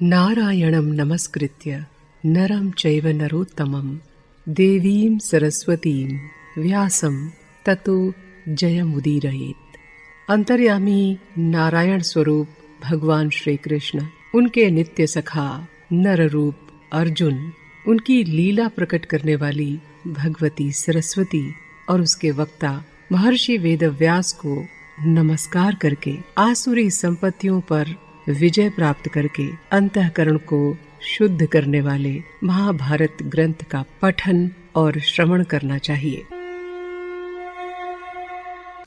नारायणं नमस्कृत्य नरं चैव नरोत्तमं देवीं सरस्वतीं व्यासं ततो जयमुदीरयेत्। अंतर्यामी नारायण स्वरूप भगवान श्री कृष्ण, उनके नित्य सखा नर रूप अर्जुन, उनकी लीला प्रकट करने वाली भगवती सरस्वती और उसके वक्ता महर्षि वेदव्यास को नमस्कार करके आसुरी संपत्तियों पर विजय प्राप्त करके अंतःकरण को शुद्ध करने वाले महाभारत ग्रंथ का पठन और श्रवण करना चाहिए।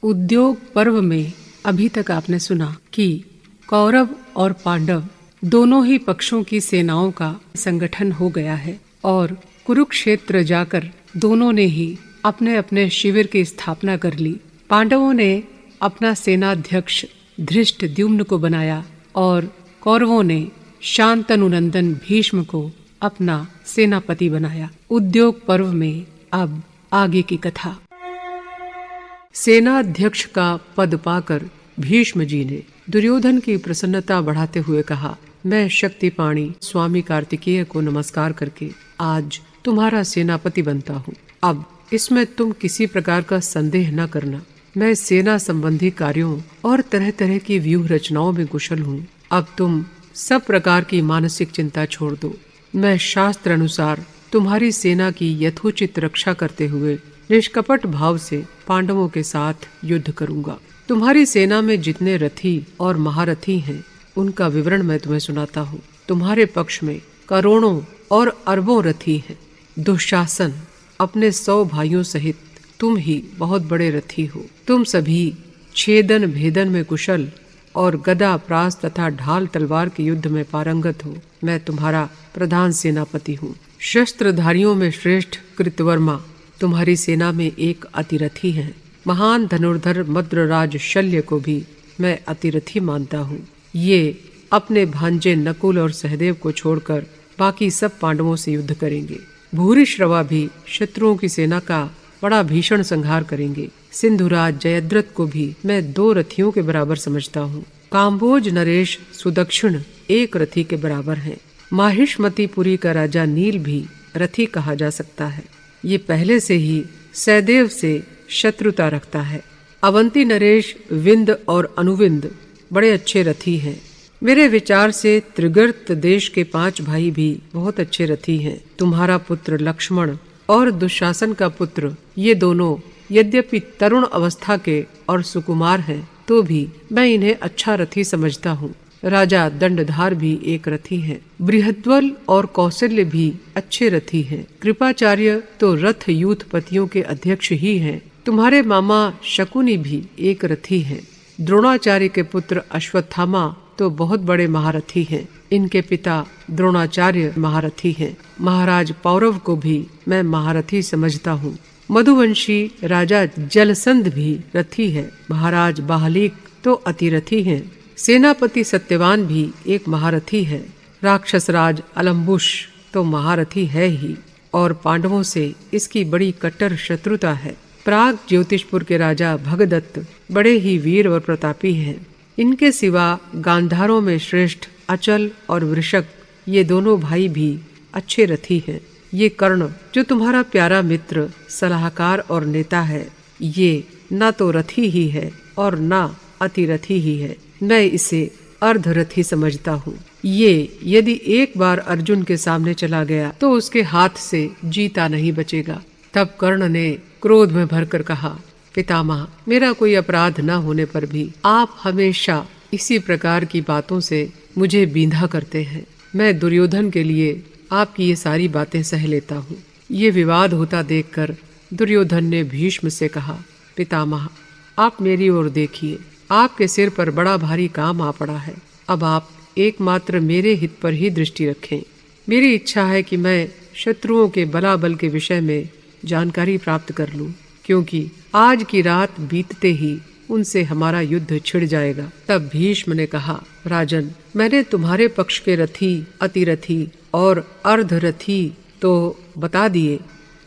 उद्योग पर्व में अभी तक आपने सुना कि कौरव और पांडव दोनों ही पक्षों की सेनाओं का संगठन हो गया है और कुरुक्षेत्र जाकर दोनों ने ही अपने अपने शिविर की स्थापना कर ली। पांडवों ने अपना सेनाध्यक्ष धृष्टद्युम्न को बनाया और कौरवों ने शांतनुनंदन भीष्म को अपना सेनापति बनाया। उद्योग पर्व में अब आगे की कथा। सेनाध्यक्ष का पद पाकर भीष्म जी ने दुर्योधन की प्रसन्नता बढ़ाते हुए कहा, मैं शक्तिपाणी स्वामी कार्तिकेय को नमस्कार करके आज तुम्हारा सेनापति बनता हूँ। अब इसमें तुम किसी प्रकार का संदेह न करना। मैं सेना संबंधी कार्यों और तरह तरह की व्यूह रचनाओं में कुशल हूँ। अब तुम सब प्रकार की मानसिक चिंता छोड़ दो। मैं शास्त्र अनुसार तुम्हारी सेना की यथोचित रक्षा करते हुए निष्कपट भाव से पांडवों के साथ युद्ध करूंगा। तुम्हारी सेना में जितने रथी और महारथी हैं, उनका विवरण मैं तुम्हें सुनाता हूँ। तुम्हारे पक्ष में करोड़ों और अरबों रथी हैं। दुशासन अपने 100 भाइयों सहित तुम ही बहुत बड़े रथी हो। तुम सभी छेदन भेदन में कुशल और गदा प्रास तथा ढाल तलवार के युद्ध में पारंगत हो। मैं तुम्हारा प्रधान सेनापति हूँ। शस्त्रधारियों में श्रेष्ठ कृतवर्मा तुम्हारी सेना में एक अतिरथी है। महान धनुर्धर मद्रराज शल्य को भी मैं अतिरथी मानता हूँ। ये अपने भांजे नकुल और सहदेव को छोड़कर बाकी सब पांडवों से युद्ध करेंगे। भूरिश्रवा भी शत्रुओं की सेना का बड़ा भीषण संहार करेंगे। सिंधुराज जयद्रथ को भी मैं 2 रथियों के बराबर समझता हूँ। काम्भोज नरेश सुदक्षिण एक रथी के बराबर हैं। माहिष्मतिपुरी का राजा नील भी रथी कहा जा सकता है। ये पहले से ही सहदेव से शत्रुता रखता है। अवंती नरेश विंद और अनुविंद बड़े अच्छे रथी हैं। मेरे विचार से त्रिगर्त देश के 5 भाई भी बहुत अच्छे रथी हैं। तुम्हारा पुत्र लक्ष्मण और दुशासन का पुत्र, ये दोनों यद्यपि तरुण अवस्था के और सुकुमार हैं, तो भी मैं इन्हें अच्छा रथी समझता हूँ। राजा दंडधार भी एक रथी है। बृहद्वल और कौशल्य भी अच्छे रथी हैं। कृपाचार्य तो रथ यूथपतियों के अध्यक्ष ही हैं। तुम्हारे मामा शकुनी भी एक रथी हैं। द्रोणाचार्य के पुत्र अश्वत्थामा तो बहुत बड़े महारथी हैं। इनके पिता द्रोणाचार्य महारथी हैं। महाराज पौरव को भी मैं महारथी समझता हूँ। मधुवंशी राजा जलसंध भी रथी है। महाराज बाहलिक तो अतिरथी हैं। सेनापति सत्यवान भी एक महारथी है। राक्षसराज अलम्बुश तो महारथी है ही, और पांडवों से इसकी बड़ी कट्टर शत्रुता है। प्राग ज्योतिषपुर के राजा भगदत्त बड़े ही वीर और प्रतापी हैं। इनके सिवा गांधारों में श्रेष्ठ अचल और वृषक, ये दोनों भाई भी अच्छे रथी हैं। ये कर्ण जो तुम्हारा प्यारा मित्र, सलाहकार और नेता है, ये न तो रथी ही है और न अतिरथी ही है। मैं इसे अर्धरथी समझता हूँ। ये यदि एक बार अर्जुन के सामने चला गया तो उसके हाथ से जीता नहीं बचेगा। तब कर्ण ने क्रोध में भरकर कहा, पितामह, मेरा कोई अपराध न होने पर भी आप हमेशा इसी प्रकार की बातों से मुझे बींधा करते हैं। मैं दुर्योधन के लिए आपकी ये सारी बातें सह लेता हूँ। ये विवाद होता देखकर दुर्योधन ने भीष्म से कहा, पितामह, आप मेरी ओर देखिए। आपके सिर पर बड़ा भारी काम आ पड़ा है। अब आप एकमात्र मेरे हित पर ही दृष्टि रखें। मेरी इच्छा है कि मैं शत्रुओं के बलाबल के विषय में जानकारी प्राप्त कर लूं, क्योंकि आज की रात बीतते ही उनसे हमारा युद्ध छिड़ जाएगा। तब भीष्म ने कहा, राजन, मैंने तुम्हारे पक्ष के रथी, अतिरथी और अर्धरथी तो बता दिए।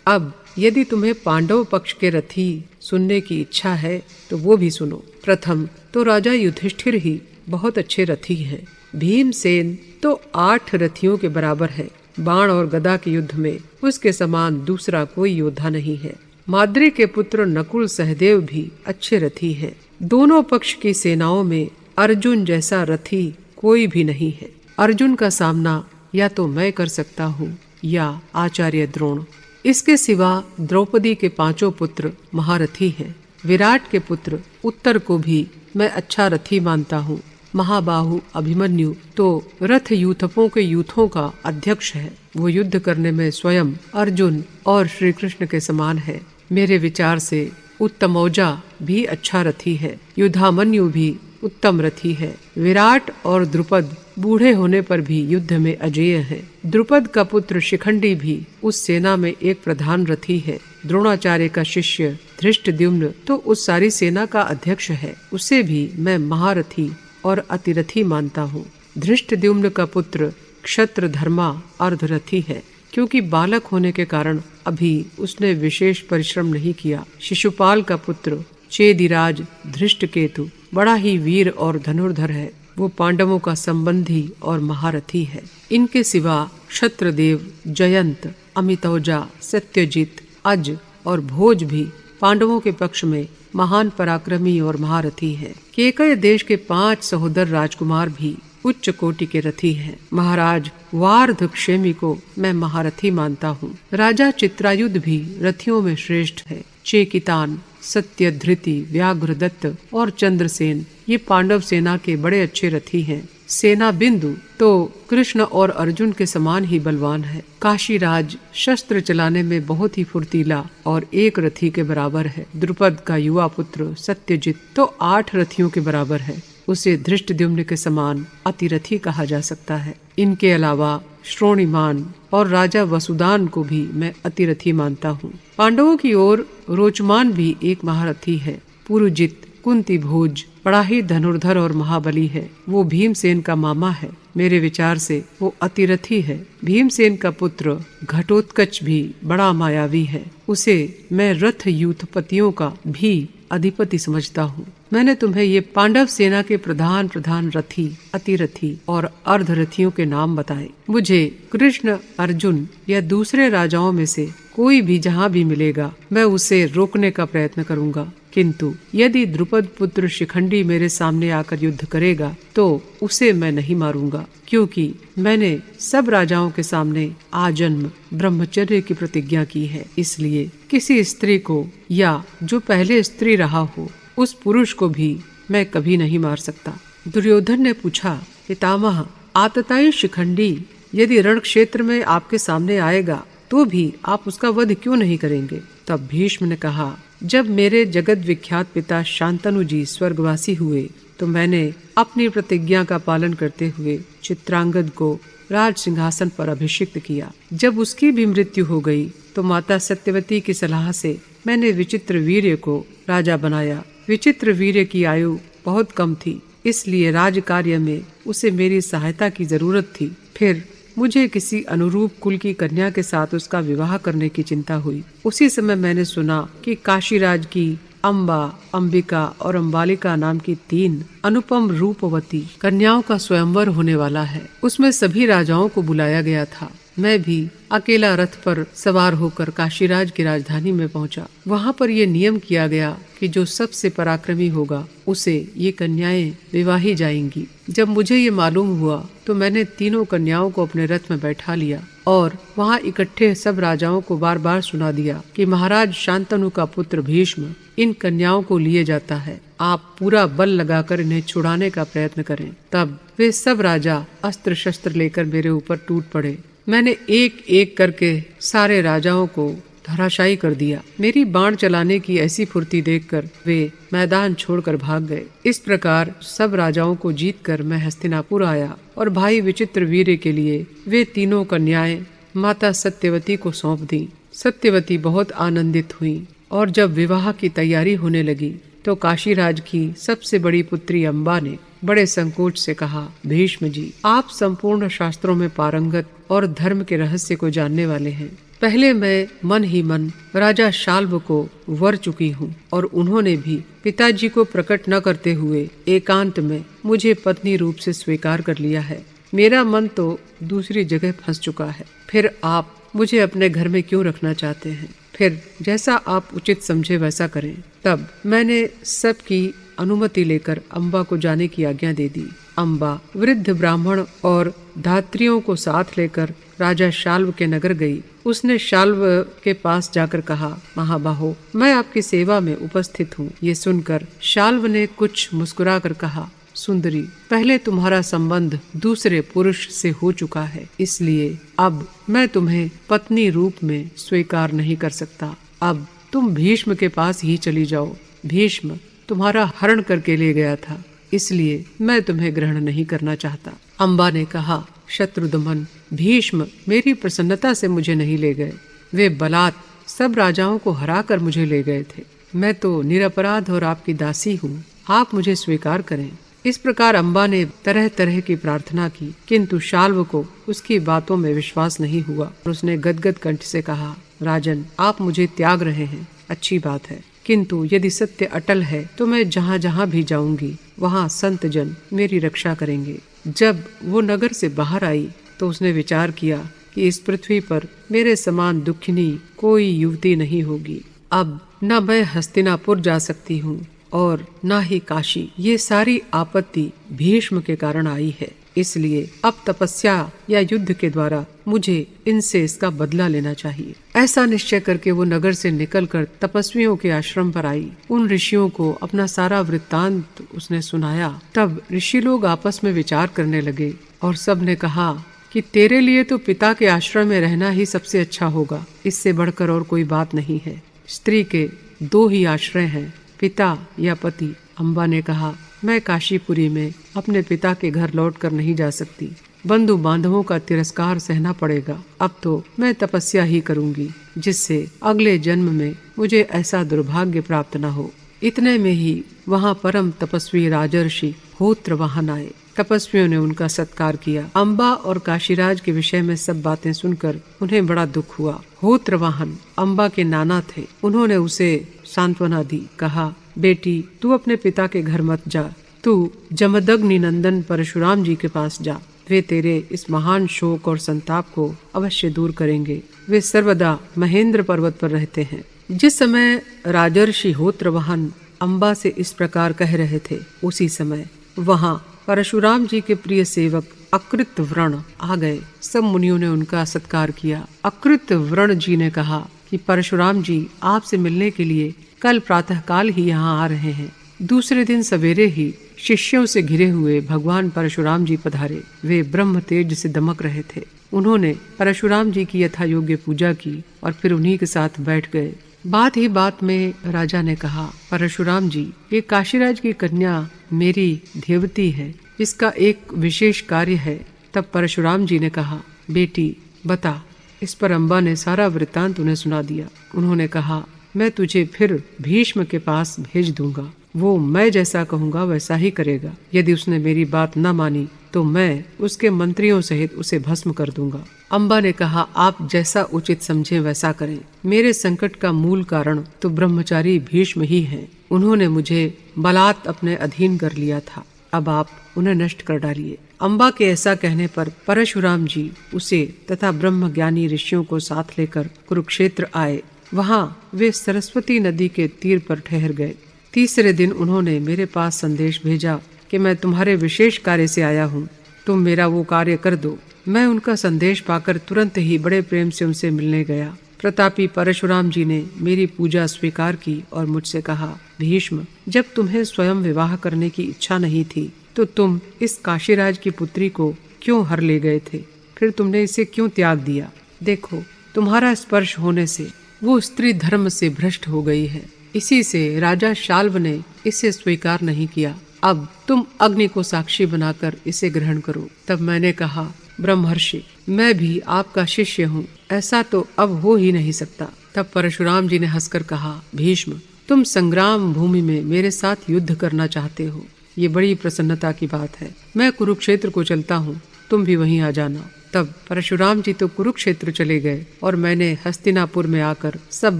अब यदि तुम्हें पांडव पक्ष के रथी सुनने की इच्छा है तो वो भी सुनो। प्रथम तो राजा युधिष्ठिर ही बहुत अच्छे रथी हैं। भीमसेन तो 8 रथियों के बराबर है। बाण और गदा के युद्ध में उसके समान दूसरा कोई योद्धा नहीं है। माद्री के पुत्र नकुल सहदेव भी अच्छे रथी हैं। दोनों पक्ष की सेनाओं में अर्जुन जैसा रथी कोई भी नहीं है। अर्जुन का सामना या तो मैं कर सकता हूँ या आचार्य द्रोण। इसके सिवा द्रौपदी के 5 पुत्र महारथी हैं। विराट के पुत्र उत्तर को भी मैं अच्छा रथी मानता हूँ। महाबाहु अभिमन्यु तो रथ यूथपों के यूथों का अध्यक्ष है। वो युद्ध करने में स्वयं अर्जुन और श्री कृष्ण के समान है। मेरे विचार से उत्तमौजा भी अच्छा रथी है। युद्धामन्यु भी उत्तम रथी है। विराट और द्रुपद बूढ़े होने पर भी युद्ध में अजेय है। द्रुपद का पुत्र शिखंडी भी उस सेना में एक प्रधान रथी है। द्रोणाचार्य का शिष्य धृष्टद्युम्न तो उस सारी सेना का अध्यक्ष है। उसे भी मैं महारथी और अतिरथी मानता हूँ। धृष्टद्युम्न का पुत्र क्षत्रधर्मा अर्धरथी है, क्योंकि बालक होने के कारण अभी उसने विशेष परिश्रम नहीं किया। शिशुपाल का पुत्र चेदिराज धृष्टकेतु बड़ा ही वीर और धनुर्धर है। वो पांडवों का संबंधी और महारथी है। इनके सिवा क्षत्रदेव, जयंत, अमितौजा, सत्यजित, अज और भोज भी पांडवों के पक्ष में महान पराक्रमी और महारथी है। केकय देश के 5 सहोदर राजकुमार भी उच्च कोटि के रथी हैं। महाराज वार्धक्षेमी को मैं महारथी मानता हूँ। राजा चित्रायुध भी रथियों में श्रेष्ठ है। चेकितान, सत्यधृति, व्याघ्रदत्त और चंद्रसेन ये पांडव सेना के बड़े अच्छे रथी हैं। सेना बिंदु तो कृष्ण और अर्जुन के समान ही बलवान है। काशीराज शस्त्र चलाने में बहुत ही फुर्तीला और एक रथी के बराबर है। द्रुपद का युवा पुत्र सत्यजित तो 8 रथियों के बराबर है। उसे धृष्टद्युम्न के समान अतिरथी कहा जा सकता है। इनके अलावा श्रोणिमान और राजा वसुदान को भी मैं अतिरथी मानता हूँ। पांडवों की ओर रोचमान भी एक महारथी है। पुरुजित कुंती भोज बड़ा ही धनुर्धर और महाबली है। वो भीमसेन का मामा है। मेरे विचार से वो अतिरथी है। भीमसेन का पुत्र घटोत्कच भी बड़ा मायावी है। उसे मैं रथ यूथपतियों का भी अधिपति समझता हूँ। मैंने तुम्हें ये पांडव सेना के प्रधान रथी, अतिरथी और अर्धरथियों के नाम बताए। मुझे कृष्ण, अर्जुन या दूसरे राजाओं में से कोई भी जहाँ भी मिलेगा मैं उसे रोकने का प्रयत्न करूंगा। किंतु यदि द्रुपद पुत्र शिखंडी मेरे सामने आकर युद्ध करेगा तो उसे मैं नहीं मारूंगा, क्योंकि मैंने सब राजाओं के सामने आजन्म ब्रह्मचर्य की प्रतिज्ञा की है। इसलिए किसी स्त्री को या जो पहले स्त्री रहा हो उस पुरुष को भी मैं कभी नहीं मार सकता। दुर्योधन ने पूछा, पितामह, आतताई शिखंडी यदि रण क्षेत्र में आपके सामने आएगा तो भी आप उसका वध क्यों नहीं करेंगे? तब भीष्म ने कहा, जब मेरे जगत विख्यात पिता शांतनु जी स्वर्गवासी हुए तो मैंने अपनी प्रतिज्ञा का पालन करते हुए चित्रांगद को राज सिंहासन पर अभिषिक्त किया। जब उसकी भी मृत्यु हो गई तो माता सत्यवती की सलाह से मैंने विचित्र वीर्य को राजा बनाया। विचित्र वीर्य की आयु बहुत कम थी, इसलिए राज कार्य में उसे मेरी सहायता की जरूरत थी। फिर मुझे किसी अनुरूप कुल की कन्या के साथ उसका विवाह करने की चिंता हुई। उसी समय मैंने सुना कि काशीराज की अम्बा, अंबिका और अम्बालिका नाम की 3 अनुपम रूपवती कन्याओं का स्वयंवर होने वाला है। उसमें सभी राजाओं को बुलाया गया था। मैं भी अकेला रथ पर सवार होकर काशीराज की राजधानी में पहुंचा। वहां पर यह नियम किया गया कि जो सबसे पराक्रमी होगा उसे ये कन्याएं विवाही जाएंगी। जब मुझे ये मालूम हुआ तो मैंने तीनों कन्याओं को अपने रथ में बैठा लिया और वहां इकट्ठे सब राजाओं को बार बार सुना दिया कि महाराज शांतनु का पुत्र भीष्म इन कन्याओं को लिए जाता है। आप पूरा बल लगाकर इन्हें छुड़ाने का प्रयत्न करें। तब वे सब राजा अस्त्र शस्त्र लेकर मेरे ऊपर टूट पड़े। मैंने एक एक करके सारे राजाओं को धराशायी कर दिया। मेरी बाण चलाने की ऐसी फुर्ती देखकर वे मैदान छोड़कर भाग गए। इस प्रकार सब राजाओं को जीतकर मैं हस्तिनापुर आया और भाई विचित्र वीर्य के लिए वे तीनों कन्याएं माता सत्यवती को सौंप दी। सत्यवती बहुत आनंदित हुई और जब विवाह की तैयारी होने लगी तो काशीराज की सबसे बड़ी पुत्री अम्बा ने बड़े संकोच से कहा, भीष्म जी, आप संपूर्ण शास्त्रों में पारंगत और धर्म के रहस्य को जानने वाले हैं। पहले मैं मन ही मन राजा शाल्व को वर चुकी हूँ और उन्होंने भी पिताजी को प्रकट न करते हुए एकांत में मुझे पत्नी रूप से स्वीकार कर लिया है। मेरा मन तो दूसरी जगह फंस चुका है। फिर आप मुझे अपने घर में क्यों रखना चाहते हैं? फिर जैसा आप उचित समझे वैसा करें। तब मैंने सबकी अनुमति लेकर अम्बा को जाने की आज्ञा दे दी। अम्बा वृद्ध ब्राह्मण और धात्रियों को साथ लेकर राजा शाल्व के नगर गई। उसने शाल्व के पास जाकर कहा, महाबाहो, मैं आपकी सेवा में उपस्थित हूँ। ये सुनकर शाल्व ने कुछ मुस्कुरा कर कहा, सुंदरी, पहले तुम्हारा संबंध दूसरे पुरुष से हो चुका है, इसलिए अब मैं तुम्हें पत्नी रूप में स्वीकार नहीं कर सकता। अब तुम भीष्म के पास ही चली जाओ। भीष्म तुम्हारा हरण करके ले गया था, इसलिए मैं तुम्हें ग्रहण नहीं करना चाहता। अम्बा ने कहा, शत्रुदमन, भीष्म मेरी प्रसन्नता से मुझे नहीं ले गए। वे बलात् सब राजाओं को हराकर मुझे ले गए थे। मैं तो निरपराध और आपकी दासी हूँ, आप मुझे स्वीकार करें। इस प्रकार अम्बा ने तरह तरह की प्रार्थना की, किंतु शाल्व को उसकी बातों में विश्वास नहीं हुआ और उसने गदगद कंठ से कहा, राजन, आप मुझे त्याग रहे हैं, अच्छी बात है, किंतु यदि सत्य अटल है तो मैं जहाँ जहाँ भी जाऊंगी वहाँ संत जन मेरी रक्षा करेंगे। जब वो नगर से बाहर आई तो उसने विचार किया कि इस पृथ्वी पर मेरे समान दुखिनी कोई युवती नहीं होगी। अब न मैं हस्तिनापुर जा सकती हूँ और न ही काशी। ये सारी आपत्ति भीष्म के कारण आई है, इसलिए अब तपस्या या युद्ध के द्वारा मुझे इनसे इसका बदला लेना चाहिए। ऐसा निश्चय करके वो नगर से निकलकर तपस्वियों के आश्रम पर आई। उन ऋषियों को अपना सारा वृत्तांत उसने सुनाया। तब ऋषि लोग आपस में विचार करने लगे और सब ने कहा कि तेरे लिए तो पिता के आश्रम में रहना ही सबसे अच्छा होगा, इससे बढ़कर और कोई बात नहीं है। स्त्री के दो ही आश्रय हैं, पिता या पति। अम्बा ने कहा, मैं काशीपुरी में अपने पिता के घर लौटकर नहीं जा सकती, बंधु बांधवों का तिरस्कार सहना पड़ेगा। अब तो मैं तपस्या ही करूंगी, जिससे अगले जन्म में मुझे ऐसा दुर्भाग्य प्राप्त न हो। इतने में ही वहाँ परम तपस्वी राजर्षि होत्रवाहन आए। तपस्वियों ने उनका सत्कार किया। अम्बा और काशीराज के विषय में सब बातें सुनकर उन्हें बड़ा दुख हुआ। होत्रवाहन अम्बा के नाना थे। उन्होंने उसे सांत्वना दी, कहा, बेटी, तू अपने पिता के घर मत जा, तू जमदग्नि नंदन परशुराम जी के पास जा। वे तेरे इस महान शोक और संताप को अवश्य दूर करेंगे। वे सर्वदा महेंद्र पर्वत पर रहते हैं। जिस समय राजर्षि होत्रवाहन अम्बा से इस प्रकार कह रहे थे, उसी समय वहाँ परशुराम जी के प्रिय सेवक अकृत व्रण आ गए। सब मुनियों ने उनका सत्कार किया। अकृत व्रण जी ने कहा कि परशुराम जी आपसे मिलने के लिए कल प्रातः काल ही यहाँ आ रहे हैं। दूसरे दिन सवेरे ही शिष्यों से घिरे हुए भगवान परशुराम जी पधारे। वे ब्रह्म तेज से दमक रहे थे। उन्होंने परशुराम जी की यथा योग्य पूजा की और फिर उन्हीं के साथ बैठ गए। बात ही बात में राजा ने कहा, परशुराम जी, ये काशीराज की कन्या मेरी देवती है, इसका एक विशेष कार्य है। तब परशुराम जी ने कहा, बेटी बता। इस पर अम्बा ने सारा वृत्तांत उन्हें सुना दिया। उन्होंने कहा, मैं तुझे फिर भीष्म के पास भेज दूंगा, वो मैं जैसा कहूँगा वैसा ही करेगा। यदि उसने मेरी बात न मानी तो मैं उसके मंत्रियों सहित उसे भस्म कर दूंगा। अम्बा ने कहा, आप जैसा उचित समझें वैसा करें। मेरे संकट का मूल कारण तो ब्रह्मचारी भीष्म ही हैं। उन्होंने मुझे बलात् अपने अधीन कर लिया था, अब आप उन्हें नष्ट कर डालिए। अम्बा के ऐसा कहने पर परशुराम जी उसे तथा ब्रह्म ज्ञानी ऋषियों को साथ लेकर कुरुक्षेत्र आए। वहाँ वे सरस्वती नदी के तीर पर ठहर गए। तीसरे दिन उन्होंने मेरे पास संदेश भेजा कि मैं तुम्हारे विशेष कार्य से आया हूँ, तुम मेरा वो कार्य कर दो। मैं उनका संदेश पाकर तुरंत ही बड़े प्रेम से उनसे मिलने गया। प्रतापी परशुराम जी ने मेरी पूजा स्वीकार की और मुझसे कहा, भीष्म, जब तुम्हें स्वयं विवाह करने की इच्छा नहीं थी तो तुम इस काशीराज की पुत्री को क्यों हर ले गए थे? फिर तुमने इसे क्यों त्याग दिया? देखो, तुम्हारा स्पर्श होने से वो स्त्री धर्म से भ्रष्ट हो गई है। इसी से राजा शाल्व ने इसे स्वीकार नहीं किया। अब तुम अग्नि को साक्षी बनाकर इसे ग्रहण करो। तब मैंने कहा, ब्रह्मर्षि, मैं भी आपका शिष्य हूँ, ऐसा तो अब हो ही नहीं सकता। तब परशुराम जी ने हंसकर कहा, भीष्म, तुम संग्राम भूमि में मेरे साथ युद्ध करना चाहते हो, ये बड़ी प्रसन्नता की बात है। मैं कुरुक्षेत्र को चलता हूँ, तुम भी वहीं आ जाना। तब परशुराम जी तो कुरुक्षेत्र चले गए और मैंने हस्तिनापुर में आकर सब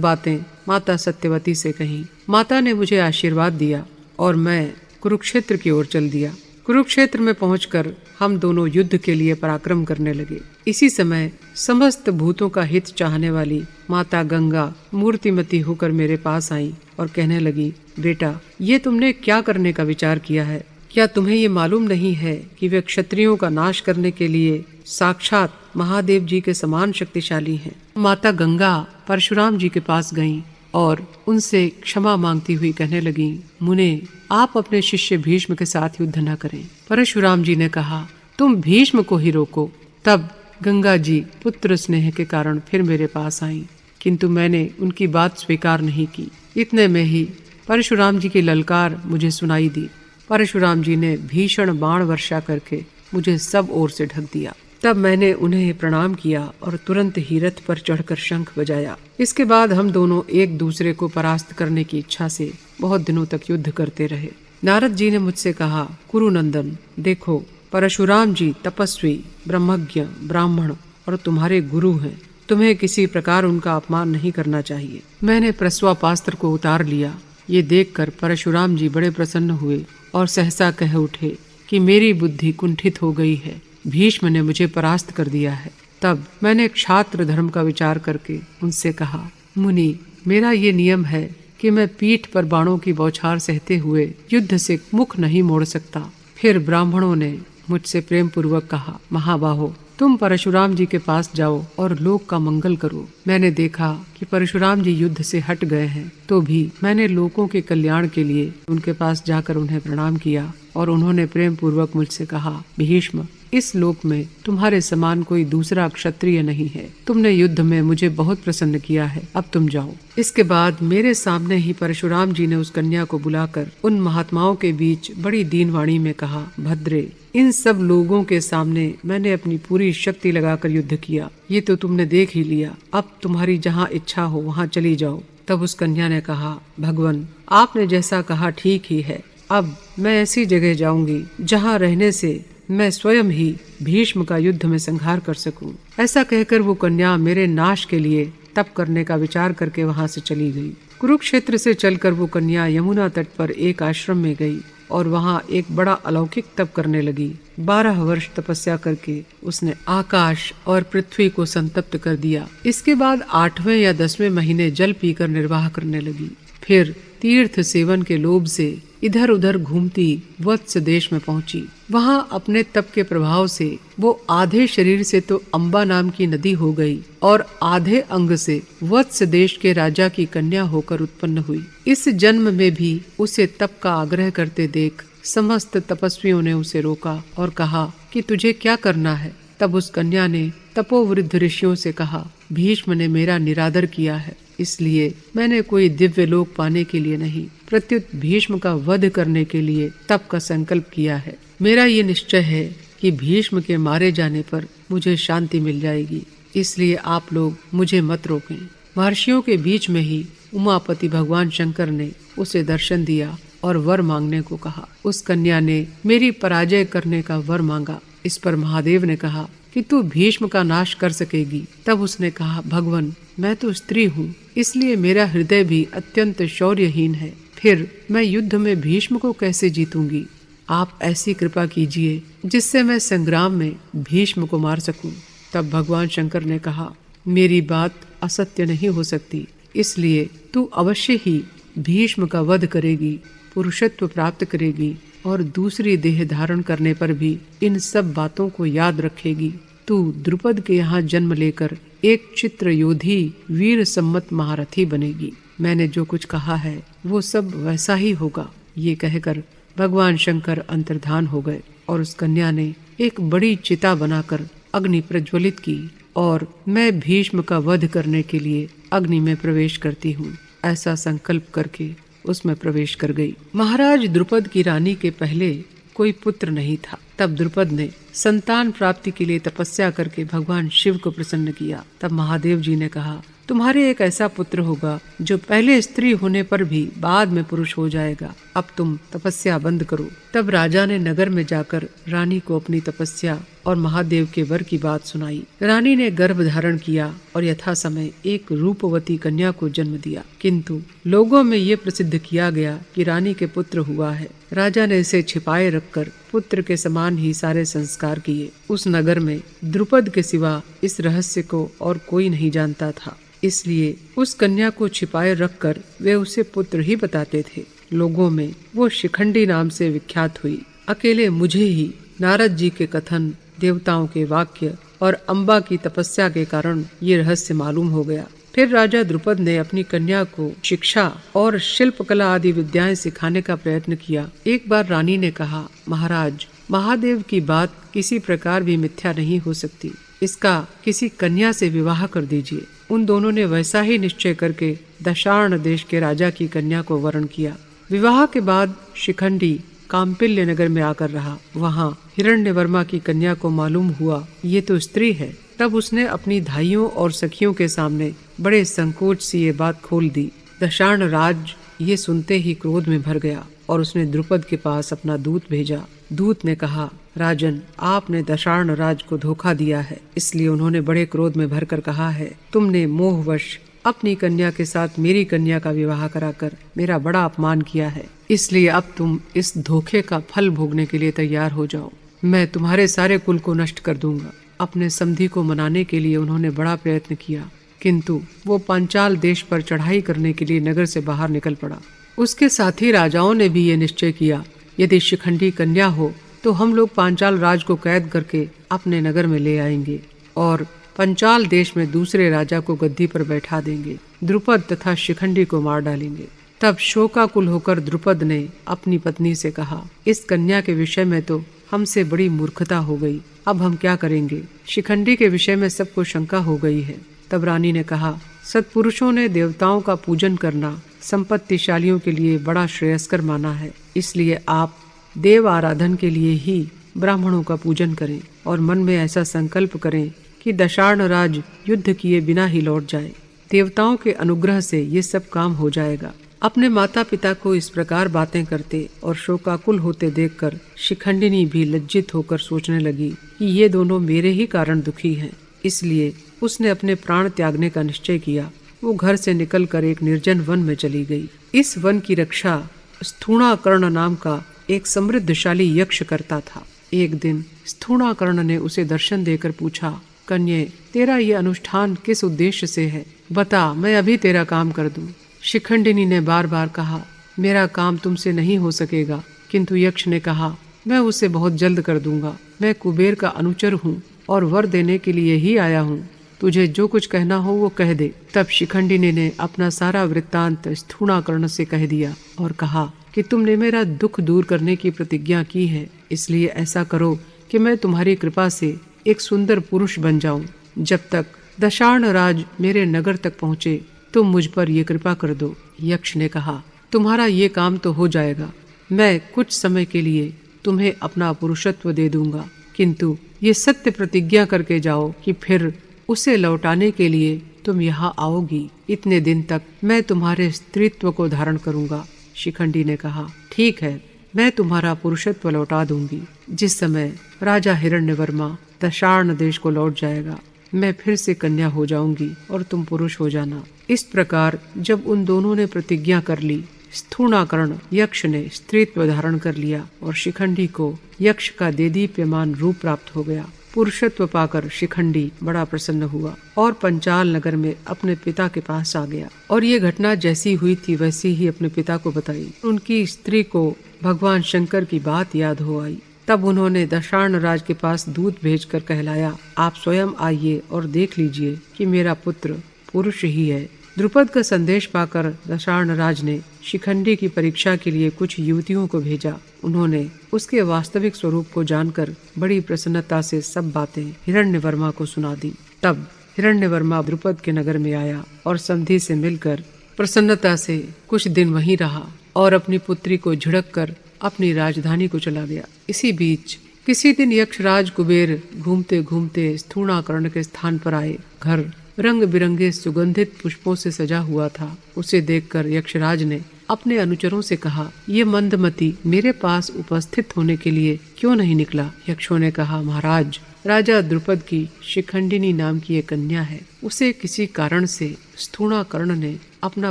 बातें माता सत्यवती से कही। माता ने मुझे आशीर्वाद दिया और मैं कुरुक्षेत्र की ओर चल दिया। कुरुक्षेत्र में पहुंचकर हम दोनों युद्ध के लिए पराक्रम करने लगे। इसी समय समस्त भूतों का हित चाहने वाली माता गंगा मूर्तिमती होकर मेरे पास आई और कहने लगी, बेटा, ये तुमने क्या करने का विचार किया है? क्या तुम्हें ये मालूम नहीं है कि वे क्षत्रियों का नाश करने के लिए साक्षात महादेव जी के समान शक्तिशाली हैं? माता गंगा परशुराम जी के पास गईं और उनसे क्षमा मांगती हुई कहने लगी, मुने, आप अपने शिष्य भीष्म के साथ युद्ध न करें। परशुराम जी ने कहा, तुम भीष्म को ही रोको। तब गंगा जी पुत्र स्नेह के कारण फिर मेरे पास आईं, किंतु मैंने उनकी बात स्वीकार नहीं की। इतने में ही परशुराम जी की ललकार मुझे सुनाई दी। परशुराम जी ने भीषण बाण वर्षा करके मुझे सब ओर से ढक दिया। तब मैंने उन्हें प्रणाम किया और तुरंत ही रथ पर चढ़कर शंख बजाया। इसके बाद हम दोनों एक दूसरे को परास्त करने की इच्छा से बहुत दिनों तक युद्ध करते रहे। नारद जी ने मुझसे कहा, कुरुनंदन, देखो, परशुराम जी तपस्वी, ब्रह्मज्ञ, ब्राह्मण और तुम्हारे गुरु हैं। तुम्हें किसी प्रकार उनका अपमान नहीं करना चाहिए। मैंने प्रस्वापास्त्र को उतार लिया। ये देखकर परशुराम जी बड़े प्रसन्न हुए और सहसा कह उठे कि मेरी बुद्धि कुंठित हो गई है, भीष्म ने मुझे परास्त कर दिया है। तब मैंने क्षात्र धर्म का विचार करके उनसे कहा, मुनि, मेरा ये नियम है कि मैं पीठ पर बाणों की बौछार सहते हुए युद्ध से मुख नहीं मोड़ सकता। फिर ब्राह्मणों ने मुझसे प्रेम पूर्वक कहा, महाबाहो, तुम परशुराम जी के पास जाओ और लोक का मंगल करो। मैंने देखा कि परशुराम जी युद्ध से हट गए हैं, तो भी मैंने लोगों के कल्याण के लिए उनके पास जाकर उन्हें प्रणाम किया और उन्होंने प्रेम पूर्वक मुझसे कहा, भीष्म, इस लोक में तुम्हारे समान कोई दूसरा क्षत्रिय नहीं है। तुमने युद्ध में मुझे बहुत प्रसन्न किया है, अब तुम जाओ। इसके बाद मेरे सामने ही परशुराम जी ने उस कन्या को बुलाकर उन महात्माओं के बीच बड़ी दीनवाणी में कहा, भद्रे, इन सब लोगों के सामने मैंने अपनी पूरी शक्ति लगाकर युद्ध किया। ये तो तुमने देख ही लिया। अब तुम्हारी जहाँ इच्छा हो वहाँ चली जाओ। तब उस कन्या ने कहा, भगवान, आपने जैसा कहा ठीक ही है। अब मैं ऐसी जगह जाऊंगी जहाँ रहने से मैं स्वयं ही भीष्म का युद्ध में संहार कर सकूं। ऐसा कहकर वो कन्या मेरे नाश के लिए तप करने का विचार करके वहाँ से चली गई। कुरुक्षेत्र से चलकर वो कन्या यमुना तट पर एक आश्रम में गई और वहाँ एक बड़ा अलौकिक तप करने लगी। 12 वर्ष तपस्या करके उसने आकाश और पृथ्वी को संतप्त कर दिया। इसके बाद 8वें या 10वें महीने जल पीकर निर्वाह करने लगी। फिर तीर्थ सेवन के लोभ से इधर उधर घूमती वत्स देश में पहुंची। वहां अपने तप के प्रभाव से वो आधे शरीर से तो अम्बा नाम की नदी हो गई और आधे अंग से वत्स देश के राजा की कन्या होकर उत्पन्न हुई। इस जन्म में भी उसे तप का आग्रह करते देख समस्त तपस्वियों ने उसे रोका और कहा कि तुझे क्या करना है। तब उस कन्या ने तपोवृद्ध ऋषियों से कहा, भीष्म ने मेरा निरादर किया है, इसलिए मैंने कोई दिव्य लोक पाने के लिए नहीं, प्रत्युत भीष्म का वध करने के लिए तप का संकल्प किया है। मेरा ये निश्चय है कि भीष्म के मारे जाने पर मुझे शांति मिल जाएगी, इसलिए आप लोग मुझे मत रोकें। महर्षियों के बीच में ही उमापति भगवान शंकर ने उसे दर्शन दिया और वर मांगने को कहा। उस कन्या ने मेरी पराजय करने का वर मांगा। इस पर महादेव ने कहा कि तू भीष्म का नाश कर सकेगी। तब उसने कहा, भगवान, मैं तो स्त्री हूँ, इसलिए मेरा हृदय भी अत्यंत शौर्यहीन है। फिर मैं युद्ध में भीष्म को कैसे जीतूंगी? आप ऐसी कृपा कीजिए जिससे मैं संग्राम में भीष्म को मार सकूं। तब भगवान शंकर ने कहा, मेरी बात असत्य नहीं हो सकती, इसलिए तू अवश्य ही भीष्म का वध करेगी, पुरुषत्व प्राप्त करेगी और दूसरी देह धारण करने पर भी इन सब बातों को याद रखेगी। तू द्रुपद के यहाँ जन्म लेकर एक चित्र योधी वीर सम्मत महारथी बनेगी। मैंने जो कुछ कहा है वो सब वैसा ही होगा। ये कहकर भगवान शंकर अंतर्धान हो गए और उस कन्या ने एक बड़ी चिता बनाकर अग्नि प्रज्वलित की और मैं भीष्म का वध करने के लिए अग्नि में प्रवेश करती हूँ, ऐसा संकल्प करके उसमें प्रवेश कर गई। महाराज द्रुपद की रानी के पहले कोई पुत्र नहीं था। तब द्रुपद ने संतान प्राप्ति के लिए तपस्या करके भगवान शिव को प्रसन्न किया। तब महादेव जी ने कहा, तुम्हारे एक ऐसा पुत्र होगा जो पहले स्त्री होने पर भी बाद में पुरुष हो जाएगा। अब तुम तपस्या बंद करो। तब राजा ने नगर में जाकर रानी को अपनी तपस्या और महादेव के वर की बात सुनाई। रानी ने गर्भ धारण किया और यथा समय एक रूपवती कन्या को जन्म दिया, किंतु लोगों में ये प्रसिद्ध किया गया कि रानी के पुत्र हुआ है। राजा ने इसे छिपाए रखकर पुत्र के समान ही सारे संस्कार किए। उस नगर में द्रुपद के सिवा इस रहस्य को और कोई नहीं जानता था, इसलिए उस कन्या को छिपाए रखकर वे उसे पुत्र ही बताते थे। लोगों में वो शिखंडी नाम से विख्यात हुई। अकेले मुझे ही नारद जी के कथन, देवताओं के वाक्य और अम्बा की तपस्या के कारण ये रहस्य मालूम हो गया। फिर राजा द्रुपद ने अपनी कन्या को शिक्षा और शिल्पकला आदि विद्याएं सिखाने का प्रयत्न किया। एक बार रानी ने कहा, महाराज, महादेव की बात किसी प्रकार भी मिथ्या नहीं हो सकती, इसका किसी कन्या से विवाह कर दीजिए। उन दोनों ने वैसा ही निश्चय करके दशार्ण देश के राजा की कन्या को वरण किया। विवाह के बाद शिखंडी काम्पिल्य नगर में आकर रहा। वहाँ हिरण्यवर्मा की कन्या को मालूम हुआ ये तो स्त्री है। तब उसने अपनी धाइयों और सखियों के सामने बड़े संकोच से ये बात खोल दी। दशार्ण राज ये सुनते ही क्रोध में भर गया और उसने द्रुपद के पास अपना दूत भेजा। दूत ने कहा, राजन, आपने दशार्ण राज को धोखा दिया है। इसलिए उन्होंने बड़े क्रोध में भरकर कहा है, तुमने मोहवश अपनी कन्या के साथ मेरी कन्या का विवाह कराकर मेरा बड़ा अपमान किया है। इसलिए अब तुम इस धोखे का फल भोगने के लिए तैयार हो जाओ। मैं तुम्हारे सारे कुल को नष्ट कर दूंगा। अपने समधी को मनाने के लिए उन्होंने बड़ा प्रयत्न किया, किंतु वो पांचाल देश पर चढ़ाई करने के लिए नगर से बाहर निकल पड़ा। उसके साथी राजाओं ने भी ये निश्चय किया, यदि शिखंडी कन्या हो तो हम लोग पांचाल राज को कैद करके अपने नगर में ले आएंगे और पंचाल देश में दूसरे राजा को गद्दी पर बैठा देंगे। द्रुपद तथा शिखंडी को मार डालेंगे। तब शोकाकुल होकर द्रुपद ने अपनी पत्नी से कहा, इस कन्या के विषय में तो हमसे बड़ी मूर्खता हो गई, अब हम क्या करेंगे? शिखंडी के विषय में सबको शंका हो गई है। तब रानी ने कहा, सत्पुरुषों ने देवताओं का पूजन करना संपत्तिशालियों के लिए बड़ा श्रेयस्कर माना है, इसलिए आप देव आराधन के लिए ही ब्राह्मणों का पूजन करें और मन में ऐसा संकल्प करें कि दशार्ण राज युद्ध किए बिना ही लौट जाए। देवताओं के अनुग्रह से ये सब काम हो जाएगा। अपने माता पिता को इस प्रकार बातें करते और शोकाकुल होते देखकर शिखंडिनी भी लज्जित होकर सोचने लगी कि ये दोनों मेरे ही कारण दुखी हैं। इसलिए उसने अपने प्राण त्यागने का निश्चय किया। वो घर से निकलकर एक निर्जन वन में चली गई। इस वन की रक्षा स्थूणाकर्ण नाम का एक समृद्धशाली यक्ष करता था। एक दिन स्थूणाकर्ण ने उसे दर्शन देकर पूछा, कन्ये, तेरा ये अनुष्ठान किस उद्देश्य से है? बता, मैं अभी तेरा काम कर दूं। शिखंडिनी ने बार बार कहा, मेरा काम तुमसे नहीं हो सकेगा। किंतु यक्ष ने कहा, मैं उसे बहुत जल्द कर दूंगा। मैं कुबेर का अनुचर हूँ और वर देने के लिए ही आया हूँ। तुझे जो कुछ कहना हो वो कह दे। तब शिखंडिनी ने अपना सारा वृत्तांत स्थूणाकर्ण से कह दिया और कहा कि तुमने मेरा दुख दूर करने की प्रतिज्ञा की है, इसलिए ऐसा करो कि मैं तुम्हारी कृपा से एक सुंदर पुरुष बन जाऊं। जब तक दशार्ण राज मेरे नगर तक पहुँचे तुम मुझ पर ये कृपा कर दो। यक्ष ने कहा, तुम्हारा ये काम तो हो जाएगा। मैं कुछ समय के लिए तुम्हें अपना पुरुषत्व दे दूंगा, किंतु ये सत्य प्रतिज्ञा करके जाओ कि फिर उसे लौटाने के लिए तुम यहाँ आओगी। इतने दिन तक मैं तुम्हारे स्त्रीत्व को धारण करूंगा। शिखंडी ने कहा, ठीक है, मैं तुम्हारा पुरुषत्व लौटा दूंगी। जिस समय राजा हिरण्यवर्मा दशार्ण देश को लौट जाएगा, मैं फिर से कन्या हो जाऊंगी और तुम पुरुष हो जाना। इस प्रकार जब उन दोनों ने प्रतिज्ञा कर ली, स्थूणाकर्ण यक्ष ने स्त्रीत्व धारण कर लिया और शिखंडी को यक्ष का देदीप्यमान रूप प्राप्त हो गया। पुरुषत्व पाकर शिखंडी बड़ा प्रसन्न हुआ और पंचाल नगर में अपने पिता के पास आ गया और ये घटना जैसी हुई थी वैसी ही अपने पिता को बताई। उनकी स्त्री को भगवान शंकर की बात याद हो आई। तब उन्होंने दशार्ण राज के पास दूत भेजकर कहलाया, आप स्वयं आइए और देख लीजिए कि मेरा पुत्र पुरुष ही है। द्रुपद का संदेश पाकर दशार्ण राज ने शिखंडी की परीक्षा के लिए कुछ युवतियों को भेजा। उन्होंने उसके वास्तविक स्वरूप को जानकर बड़ी प्रसन्नता से सब बातें हिरण्यवर्मा को सुना दी। तब हिरण्यवर्मा द्रुपद के नगर में आया और समधी से मिलकर प्रसन्नता से कुछ दिन वहीं रहा और अपनी पुत्री को झिड़क कर अपनी राजधानी को चला गया। इसी बीच किसी दिन यक्षराज कुबेर घूमते घूमते स्थूणाकर्ण के स्थान पर आए। घर रंग बिरंगे सुगंधित पुष्पों से सजा हुआ था। उसे देखकर यक्षराज ने अपने अनुचरों से कहा, ये मंदमती मेरे पास उपस्थित होने के लिए क्यों नहीं निकला? यक्षों ने कहा, महाराज, राजा द्रुपद की शिखंडिनी नाम की एक कन्या है। उसे किसी कारण से स्थूणाकर्ण ने अपना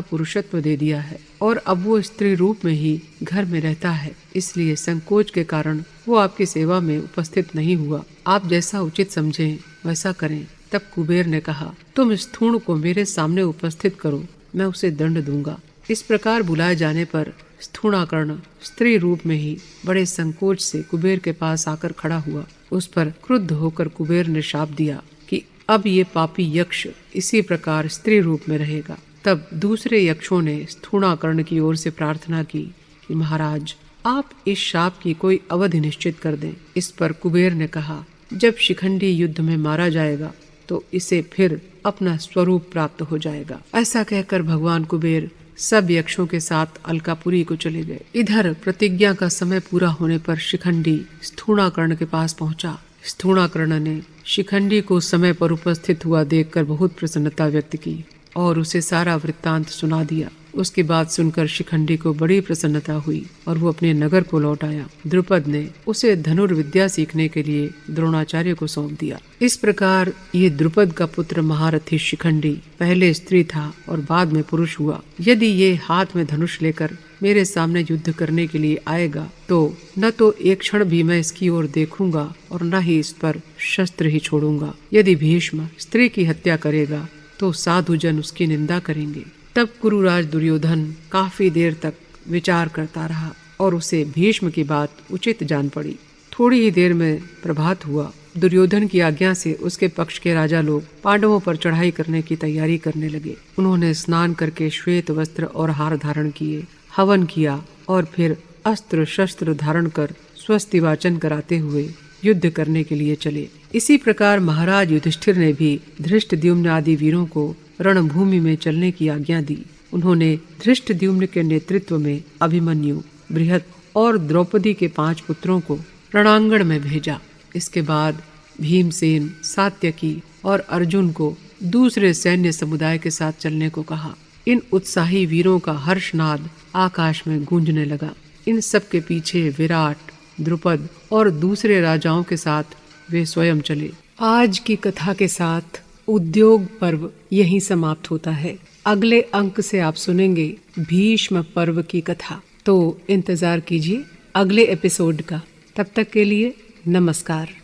पुरुषत्व दे दिया है और अब वो स्त्री रूप में ही घर में रहता है, इसलिए संकोच के कारण वो आपकी सेवा में उपस्थित नहीं हुआ। आप जैसा उचित समझें वैसा करें। तब कुबेर ने कहा, तुम स्थूण को मेरे सामने उपस्थित करो, मैं उसे दंड दूंगा। इस प्रकार बुलाए जाने पर स्थूणाकर्ण स्त्री रूप में ही बड़े संकोच से कुबेर के पास आकर खड़ा हुआ। उस पर क्रुद्ध होकर कुबेर ने शाप दिया कि अब ये पापी यक्ष इसी प्रकार स्त्री रूप में रहेगा। तब दूसरे यक्षों ने स्थूणाकर्ण की ओर से प्रार्थना की कि महाराज, आप इस शाप की कोई अवधि निश्चित कर दें। इस पर कुबेर ने कहा, जब शिखंडी युद्ध में मारा जाएगा तो इसे फिर अपना स्वरूप प्राप्त हो जाएगा। ऐसा कहकर भगवान कुबेर सब यक्षों के साथ अलकापुरी को चले गए। इधर प्रतिज्ञा का समय पूरा होने पर शिखंडी स्थूणाकर्ण के पास पहुंचा। स्थूणाकर्ण ने शिखंडी को समय पर उपस्थित हुआ देखकर बहुत प्रसन्नता व्यक्त की और उसे सारा वृत्तांत सुना दिया। उसकी बात सुनकर शिखंडी को बड़ी प्रसन्नता हुई और वो अपने नगर को लौट आया। द्रुपद ने उसे धनुर्विद्या सीखने के लिए द्रोणाचार्य को सौंप दिया। इस प्रकार ये द्रुपद का पुत्र महारथी शिखंडी पहले स्त्री था और बाद में पुरुष हुआ। यदि ये हाथ में धनुष लेकर मेरे सामने युद्ध करने के लिए आएगा तो न तो एक क्षण भी मैं इसकी ओर देखूंगा और न ही इस पर शस्त्र ही छोड़ूंगा। यदि भीष्म स्त्री की हत्या करेगा तो साधु जन उसकी निंदा करेंगे। तब कुरुराज दुर्योधन काफी देर तक विचार करता रहा और उसे भीष्म की बात उचित जान पड़ी। थोड़ी ही देर में प्रभात हुआ। दुर्योधन की आज्ञा से उसके पक्ष के राजा लोग पांडवों पर चढ़ाई करने की तैयारी करने लगे। उन्होंने स्नान करके श्वेत वस्त्र और हार धारण किए, हवन किया और फिर अस्त्र शस्त्र धारण कर स्वस्ति वाचन कराते हुए युद्ध करने के लिए चले। इसी प्रकार महाराज युधिष्ठिर ने भी धृष्टद्युम्न आदि वीरों को रणभूमि में चलने की आज्ञा दी। उन्होंने धृष्टद्युम्न के नेतृत्व में अभिमन्यु, बृहत और द्रौपदी के 5 पुत्रों को रणांगण में भेजा। इसके बाद भीमसेन, सात्यकी और अर्जुन को दूसरे सैन्य समुदाय के साथ चलने को कहा। इन उत्साही वीरों का हर्षनाद आकाश में गूंजने लगा। इन सब के पीछे विराट, द्रुपद और दूसरे राजाओं के साथ वे स्वयं चले। आज की कथा के साथ उद्योग पर्व यहीं समाप्त होता है। अगले अंक से आप सुनेंगे भीष्म पर्व की कथा। तो इंतजार कीजिए अगले एपिसोड का। तब तक के लिए नमस्कार।